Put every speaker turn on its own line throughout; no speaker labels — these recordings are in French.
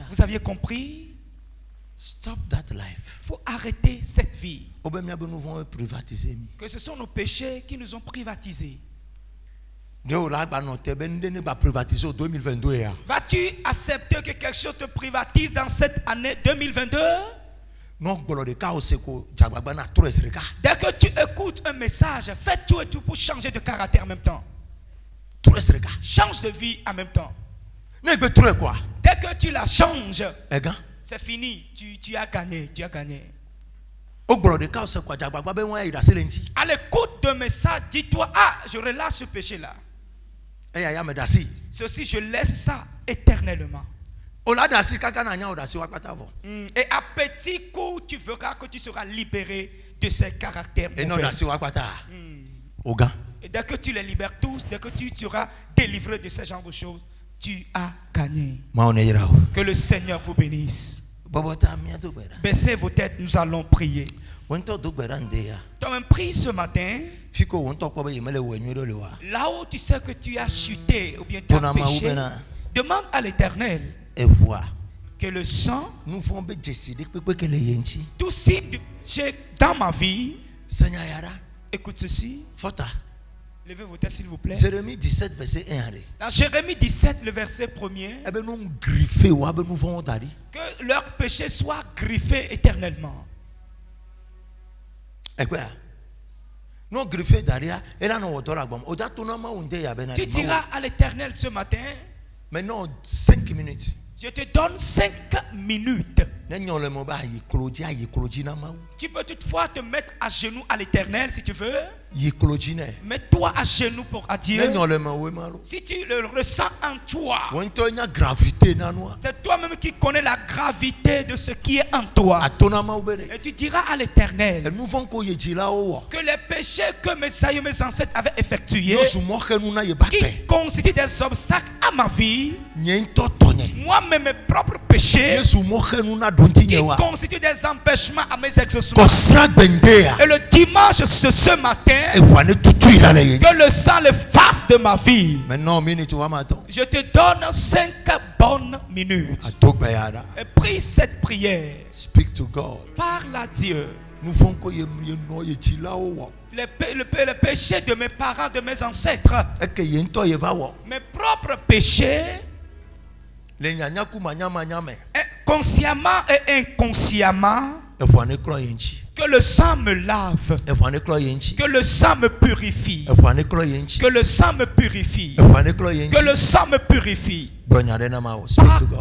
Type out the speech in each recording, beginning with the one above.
Vous aviez compris?
Stop that life.
Il faut arrêter cette vie.
Que
ce sont nos péchés qui nous ont privatisés.
Vas-tu
accepter que quelque chose te privatise dans cette année 2022? Dès que tu écoutes un message, fais tout et tout pour changer de caractère en même temps. Change de vie en même temps. Dès que tu la changes, c'est fini. Tu as gagné. Tu as gagné. À l'écoute de message, dis-toi, je relâche ce péché-là. Ceci, je laisse ça éternellement. Et à petit coup, tu verras que tu seras libéré de ces caractères mauvais. Et dès que tu les libères tous, dès que tu seras délivré de ce genre de choses, tu as gagné. Que le Seigneur vous bénisse. Baissez vos têtes, nous allons prier. Toi-même prie ce matin. Là où tu sais que tu as chuté ou bien tu as péché, demande à l'Éternel que le sang, tout signe dans ma vie, écoute ceci. Levez vos têtes s'il vous plaît.
Jérémie 17, verset 1.
Dans Jérémie 17, le verset 1er, que leur péché soit griffé éternellement. Tu diras à l'Éternel ce matin,
maintenant 5 minutes.
Je te donne 5 minutes. Tu peux toutefois te mettre à genoux à l'Éternel si tu veux. Mets-toi à genoux pour Dieu. Si tu le ressens en toi, c'est toi-même qui connais la gravité de ce qui est en toi. Et tu diras à l'Éternel que les péchés que mes aïeux, mes ancêtres avaient effectués, qui constituent des obstacles à ma vie, moi-même mes propres péchés, qui constituent des empêchements à mes exaucements. Et le dimanche, ce matin, que le sang le fasse de ma vie. Je te donne 5 bonnes minutes. Et prie cette prière.
Speak to God.
Parle à Dieu. Le péché de mes parents, de mes ancêtres, mes propres péchés, consciemment et inconsciemment, que le sang me lave, que le sang me purifie, que le sang me purifie, que le sang me purifie.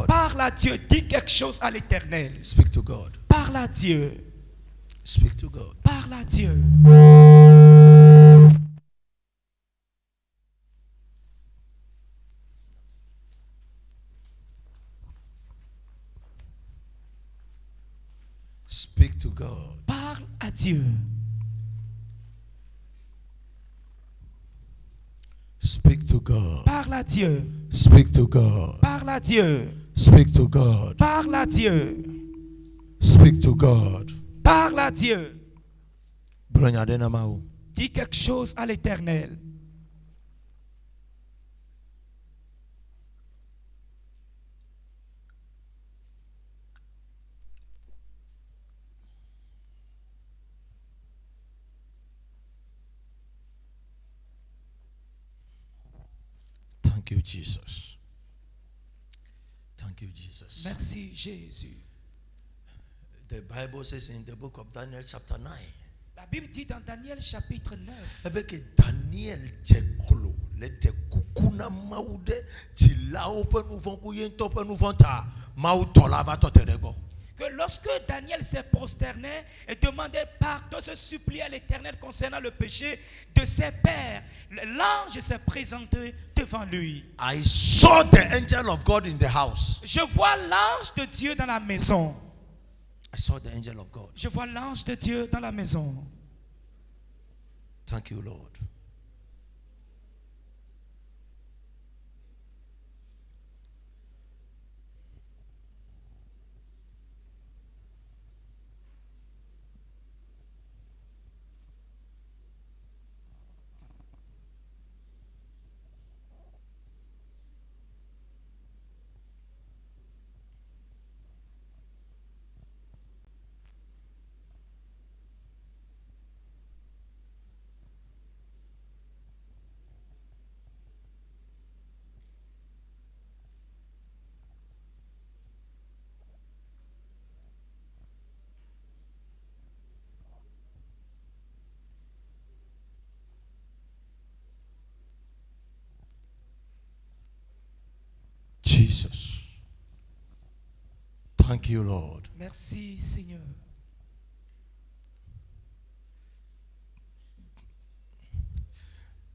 Parle à Dieu, dis quelque chose à l'Éternel. Parle à Dieu. Parle à Dieu.
Speak to God.
Parle à Dieu.
Speak to God.
Parle à Dieu.
Speak to God.
Parle à Dieu.
Speak to God.
Parle à Dieu.
Speak to God.
Parle à Dieu. Dis quelque chose à l'Éternel.
Thank you, Jesus. Thank you, Jesus.
Merci, Jésus.
The Bible says in the book of Daniel chapter 9.
La Bible dit dans Daniel chapitre 9.
Avec Daniel Jekolo, le de kukuna maude, tilao pe nouvon kuyen to pe nouvon ta, mautola va toterego.
Que lorsque Daniel s'est prosterné et demandait pardon, se suppliait à l'Éternel concernant le péché de ses pères, l'ange s'est présenté devant lui.
I saw the angel of God in the house.
Je vois l'ange de Dieu dans la maison.
I saw the angel of God.
Je vois l'ange de Dieu dans la maison.
Thank you, Lord. Jesus. Thank you, Lord.
Merci, Seigneur.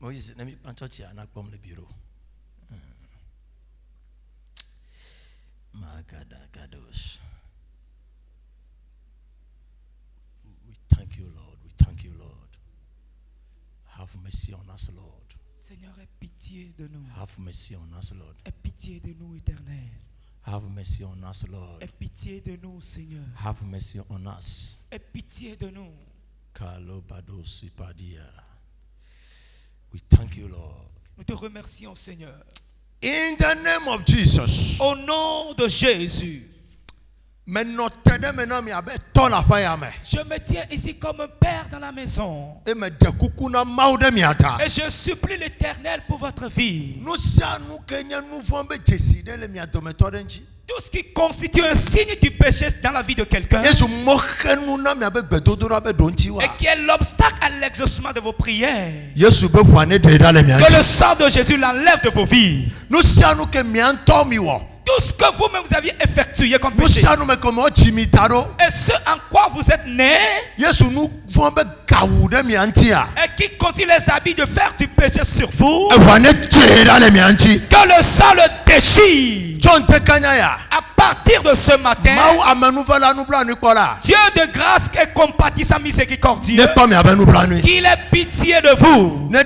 Moïse, let me punch you and come to the bureau. Magadados. We thank you, Lord. We thank you, Lord. Have mercy on us, Lord.
Seigneur, aie pitié de nous.
Have mercy on us, Lord.
Aie pitié de nous, Éternel.
Have mercy on us, Lord.
Aie pitié de nous, Seigneur.
Have mercy on us.
Aie pitié de nous.
We thank you, Lord.
Nous te remercions, Seigneur.
In the name of Jesus.
Au nom de Jésus.
Je me
tiens ici comme un père dans la maison. Et je supplie l'Éternel pour votre vie. Tout ce qui constitue un signe du péché dans la vie de quelqu'un et qui est l'obstacle à l'exaucement de vos prières, que le sang de Jésus l'enlève de vos vies. Tout ce que vous-même vous aviez effectué comme péché et ce en quoi vous êtes nés et qui constitue les habits de faire du péché sur vous, que le sang le déchire. À partir de ce matin, Dieu de grâce et compatissant miséricordieux, qu'il ait pitié de vous et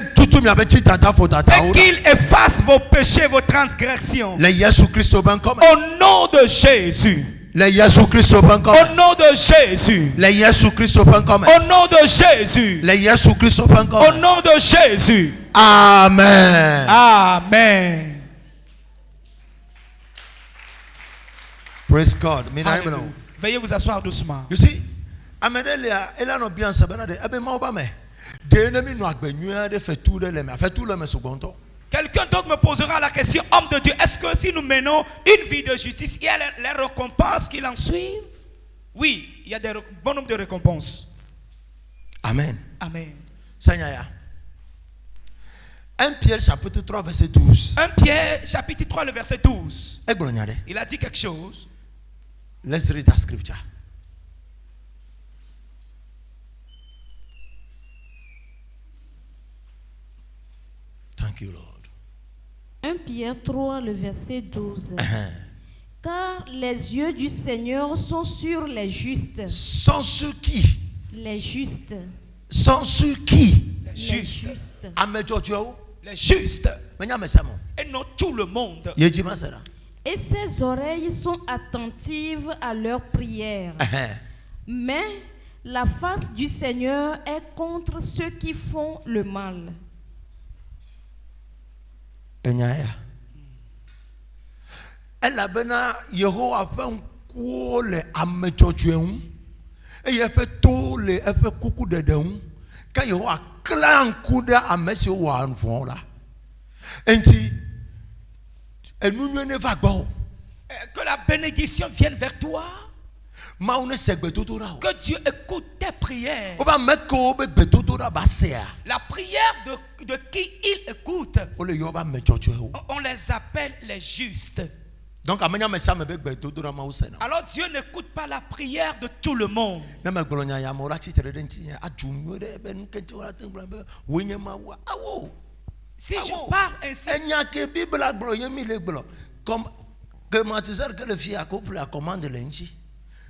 qu'il efface vos péchés, vos transgressions. Au nom de Jésus. Au nom de Jésus. Au nom de Jésus. Au nom de Jésus.
Amen.
Amen.
Praise God.
Veuillez vous asseoir doucement.
You see,
quelqu'un d'autre me posera la question, homme de Dieu, est-ce que si nous menons une vie de justice, il y a les récompenses qui en suivent? Oui, il y a des bon nombre de récompenses.
Amen.
Amen.
1 Pierre chapitre 3 verset 12.
1 Pierre chapitre 3 le verset 12. Il a dit quelque chose.
Let's read that scripture. Thank you, Lord.
1 Pierre 3, le verset 12. Car les yeux du Seigneur sont sur les justes.
Sont sur qui?
Les justes.
Sont sur qui?
Les justes.
Les
justes. Et non tout le monde.
Et ses oreilles sont attentives à leurs prières. Mais la face du Seigneur est contre ceux qui font le mal.
Elle a bena Yehowa fait un coup le ametchotueun et il fait tout le fait coucou de deun quand Yehowa clan coup de amesi wa enfant là enti et nous ne va pas
que la bénédiction vienne vers toi. Que Dieu écoute tes prières. La prière de qui il écoute, on les appelle les justes.
Donc, alors
Dieu n'écoute pas la prière de tout le monde. Si je parle ainsi,
comme climatiseur que le fils a commandé l'enchi.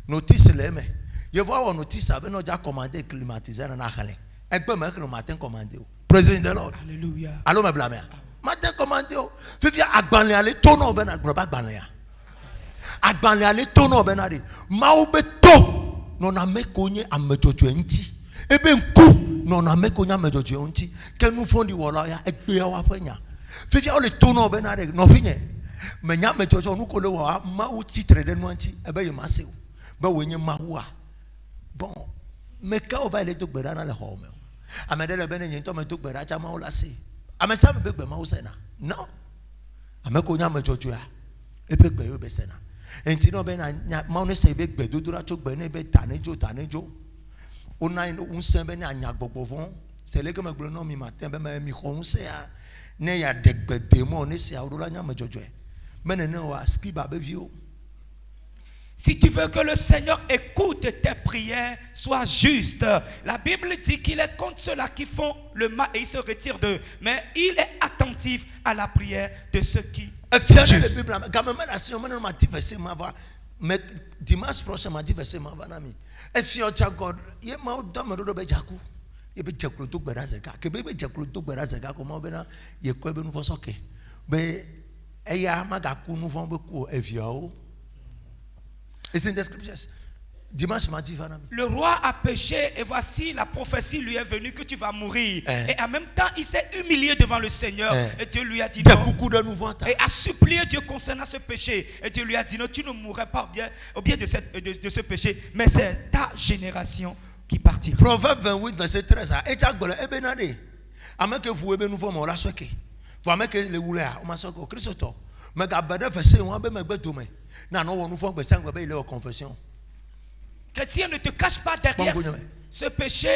Notice les mais. Je vois une notice avec nous déjà commandé climatiseur en Akhalé. Un peu même que le matin commandé. Praise the Lord.
Alléluia.
Allô me blâmer. Matin commandé. Fifia agbanle ale tono ben agba agbanle ya. Agbanle ale tono ben ari. Maube to non na me konye amejojo enti. Ebe nku non na me konye amejojo enti. Ke nu fondi wala ya egbe ya wa fanya. Fifia ole tono ben ari no finye. Me nya amejojo nu ko le wa ma u titre de nu enti ebe ye ma se. Bon, mais quand on va aller tout dans le home, amène le bénin, tu me tout bera, tu m'as lassé. Amène ça, me bébé, ma oussena. Non. Amène qu'on y a me jotua. Et puis bébé, besena. Et tu n'as ben, ma on essaie bébé, doudura tout bénin, bébé, tanejo. On a un saint bénin à Nyagobovon. C'est là que me glonom mi matin, ben me mi ronce à. Ne ya dek bébé, moi on essaie à rouler à me jotua.
Si tu veux que le Seigneur écoute tes prières, sois juste. La Bible dit qu'il est contre ceux-là qui font le mal et il se retire d'eux. Mais il est attentif à la prière de ceux qui sont justes.
Mais dimanche prochain, m'a dit verset ma vanami. Et si on t'a God, il m'a donné le robe jacu. Il peut jacu tout berazeka. Que bébé jacu tout berazeka comment bena il quoi ben nous faut socker. Mais il y a magaku nous vont beaucoup et viao. It's in the scriptures. Dimanche m'a dit vanami.
Le roi a péché et voici la prophétie lui est venue que tu vas mourir. Et en même temps, il s'est humilié devant le Seigneur et Dieu lui a dit non. Et a supplié Dieu concernant ce péché. Et Dieu lui a dit non, tu ne mourrais pas au bien de ce péché, mais c'est ta génération qui partira.
Proverbe 28, verset 13. Et tu as dit, eh bien, avant que vous ayez nouveau, on l'a soqué. Vous avez que les oulères, on m'a soqué au Christ. Mais gardez verset, on va me mettre demain. Non, on nous fait que ça, on va aller confession.
Chrétien, ne te cache pas derrière ce péché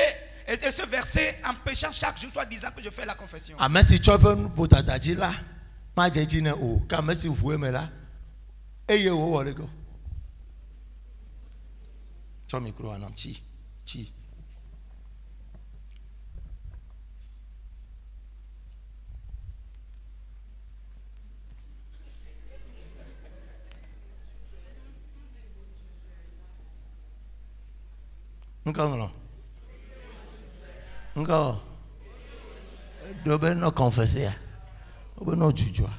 et ce verset en péchant chaque jour, soit disant que je fais la confession.
Ah, mais si tu veux pour t'attacher là, ma j'ai dit non, quand même si vous voulez me là, et vous voulez go. Tu as micro en chi. Encore. Dobe no confesser. Obe no jujua.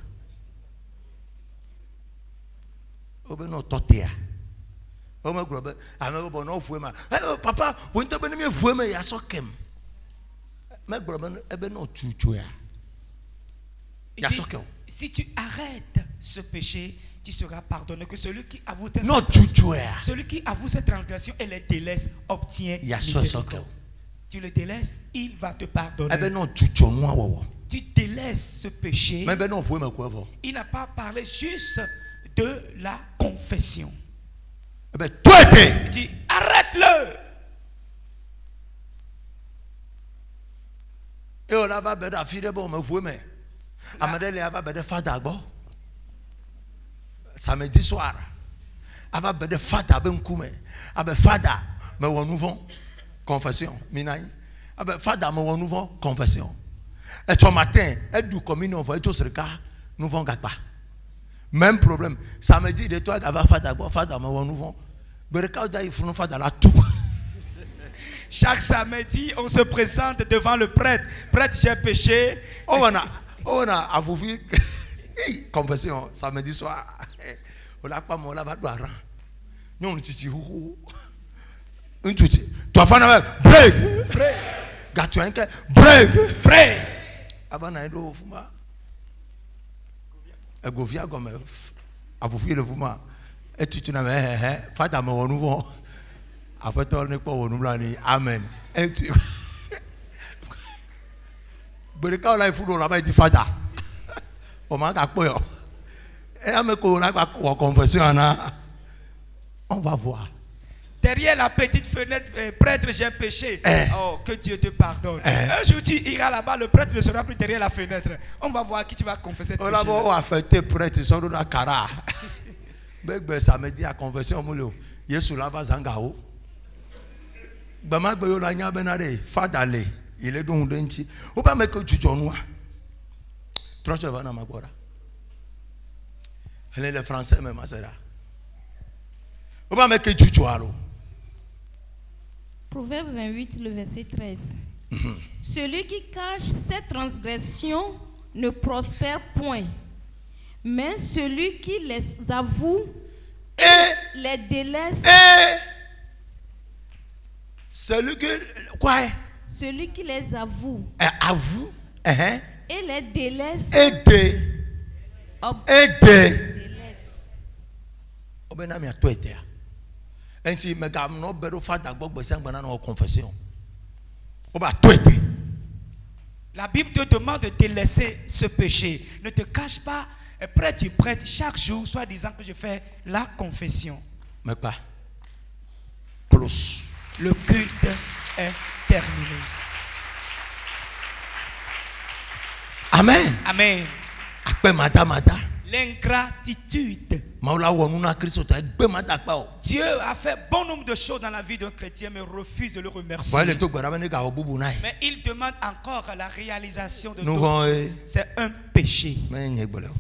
Obe no totea. Obe globe. Ame bo no fuema. Papa, vous ne me fuema ya sokem. Me globe ebe no jujua. Ya sokem.
Si tu arrêtes ce péché, tu seras pardonné. Que celui qui avoue cette transgression et les délaisse obtient miséricorde. Tu le délaisses, il va te pardonner. Tu délaisses ce péché. Il n'a pas parlé juste de la confession. Il dit arrête-le.
Et on va faire samedi soir, avant de fada ben kume, avec fada me renouvelons confession, minai, avec fada me renouvelons confession. Et ce matin, et du communion, on va être sur le cas, nous vont gagner. Même problème. Samedi de toi, avec fada me renouvelons. Berekauda il faut nous fada la tout.
Chaque samedi, on se présente devant le prêtre. Prêtre, j'ai péché.
On a avoué confession samedi soir. On l'a pas mon lava doit rang. Non, tu dis un tout. Toi, fan break. Gâteau un break. Avant d'aller au fuma. Govia comme avoué le fuma. Et tu n'as pas fait mon renouveau. Après, tu n'as pas renouvelé. Amen. Et tu. Mais quand on a fait là-bas, il dit fada. On m'a dit on va voir.
Derrière la petite fenêtre, prêtre, j'ai péché. Oh, que Dieu te pardonne. Un jour, tu iras là-bas, le prêtre ne sera plus derrière la fenêtre. On va voir qui tu vas confesser.
On va fêter prêtre, ils sont dans la cara. Mais ça me dit à confession, Yesu lava zangao. Bama beyola nya benare, fadale. Il est donc denti. Ou pas mettre du jonnois. Proche va na magora. Elle est le français même à cela. Ou pas mettre du joalo.
Proverbe 28, le verset 13. Celui qui cache ses transgressions ne prospère point. Mais celui qui les avoue et les délaisse.
Celui qui quoi?
Celui qui les avoue.
Avoue.
Et les délaisse.
Obenami a toi été. Ainsi me gam no beru fada gbogbo sangba na confession. Oba toi été.
La Bible te demande de délaisser ce péché. Ne te cache pas. Prête, tu prêtes chaque jour, soit disant que je fais la confession.
Mais pas. Close.
Le culte est terminé.
Amen.
Amen.
Après mata.
L'ingratitude. Dieu a fait bon nombre de choses dans la vie d'un chrétien, mais refuse de le remercier. Mais il demande encore la réalisation de d'autres. C'est un péché.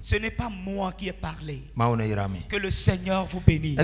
Ce n'est pas moi qui ai parlé. Que le Seigneur vous bénisse.